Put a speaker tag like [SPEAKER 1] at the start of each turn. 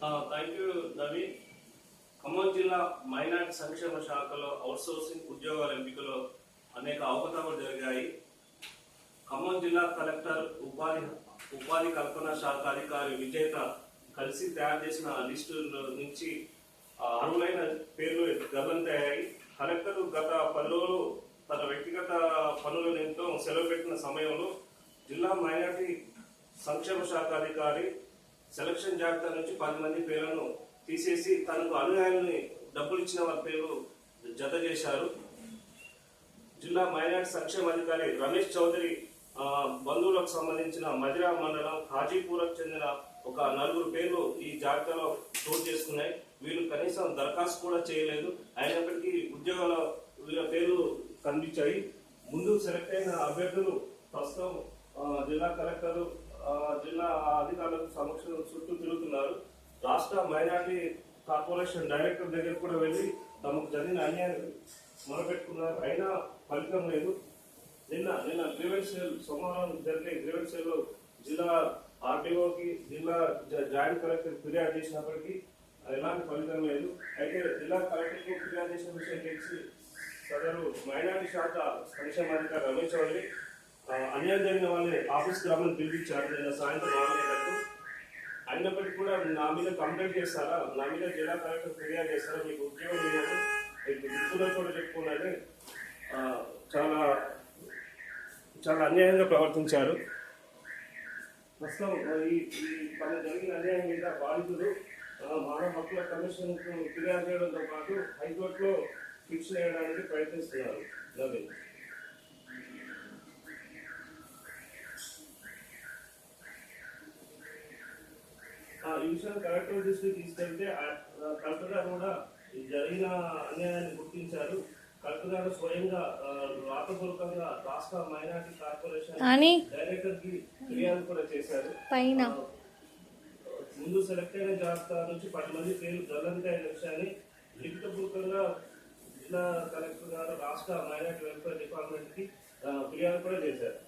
[SPEAKER 1] Thank you Naveen. Khammam జిల్లా minority సంక్షేమ శాఖలో అవుట్సోర్సింగ్ ఉద్యోగాల ఎంపికలో అనేక అవకతవకలు జరిగాయి. ఖమ్మం జిల్లా కలెక్టర్ ఉపాధి కల్పన శాఖ అధికారి విజేత కలిసి తయారు చేసిన లిస్టు నుంచి అర్హులైన పేర్లు గల్లంతయ్యాయి. కలెక్టర్ గత 10 రోజులు తన వ్యక్తిగత పనుల నిమిత్తం సెలవు పెట్టిన సమయంలో జిల్లా మైనార్టీ సంక్షేమ శాఖ అధికారి సెలక్షన్ జాబితా నుంచి 10 మంది పేర్లను తీసేసి తనకు అనుయాయుల్ని డబ్బులు ఇచ్చిన వారి పేర్లు జత చేశారు. జిల్లా మైనార్టీ సంక్షేమ అధికారి రమేష్ చౌదరి బంధువులకు సంబంధించిన మదిరా మండలం హాజీపూర్కు చెందిన ఒక 4 పేర్లు ఈ జాబితాలో చోటు చేసుకున్నాయి. వీళ్ళు కనీసం దరఖాస్తు కూడా చేయలేదు. అయినప్పటికీ ఉద్యోగాల వీళ్ళ పేర్లు కనిపించాయి. ముందు సెలెక్ట్ అయిన అభ్యర్థులు ప్రస్తుతం జిల్లా కలెక్టర్ జిల్లా అధికారులకు సమక్షం చుట్టూ తిరుగుతున్నారు. రాష్ట్ర మైనార్టీ కార్పొరేషన్ డైరెక్టర్ దగ్గర కూడా వెళ్ళి తమకు జరిగిన అన్యాయాన్ని మొదలుపెట్టుకున్నారు. అయినా ఫలితం లేదు. నిన్న గ్రీవెన్స్ సెల్ సోమవారం జరిగే గ్రీవెన్స్ సెల్ జిల్లా ఆర్టీఓకి జిల్లా జాయింట్ కలెక్టర్ ఫిర్యాదు చేసినప్పటికీ ఎలాంటి ఫలితం లేదు. అయితే జిల్లా కలెక్టర్కు ఫిర్యాదు చేసిన విషయం తెలిసి సదరు మైనార్టీ శాఖ సంక్షేమాధికారి రమేష్ చౌదరి అన్యాయం జరిగిన వాళ్ళని ఆఫీస్కి రమ్మని పిలిపించారు నిన్న సాయంత్రం 4 గంటలకు. అయినప్పటికీ కూడా నా మీద కంప్లైంట్ చేస్తారా, నా మీద జిల్లా కలెక్టర్ ఫిర్యాదు చేస్తారా, మీకు ఉద్యోగం లేదు, మీకు దిక్కులో కూడా చెప్పుకోవాలని చాలా అన్యాయంగా ప్రవర్తించారు. ప్రస్తుతం ఈ పని జరిగిన అన్యాయం మీద బాధితులు మానవ హక్కుల కమిషన్ ఫిర్యాదు చేయడంతో పాటు హైకోర్టులో ఫిక్స్ చేయడానికి ప్రయత్నిస్తున్నారు. ఈ విషయాన్ని కలెక్టర్ దృష్టికి తీసుకెళ్తే కలెక్టర్ గారు కూడా జరిగిన అన్యాయాన్ని గుర్తించారు. కలెక్టర్ గారు స్వయంగా రాతపూర్వకంగా రాష్ట్ర మైనార్టీ కార్పొరేషన్ డైరెక్టర్ కి ఫిర్యాదు కూడా చేశారు. ముందు సెలెక్ట్ అయిన జాబితా నుంచి 10 మంది పేర్లు గల్లంత అయిన విషయాన్ని లిఖితపూర్వకంగా జిల్లా కలెక్టర్ గారు రాష్ట్ర మైనార్టీ వెల్ఫేర్ డిపార్ట్మెంట్ కి ఫిర్యాదు కూడా చేశారు.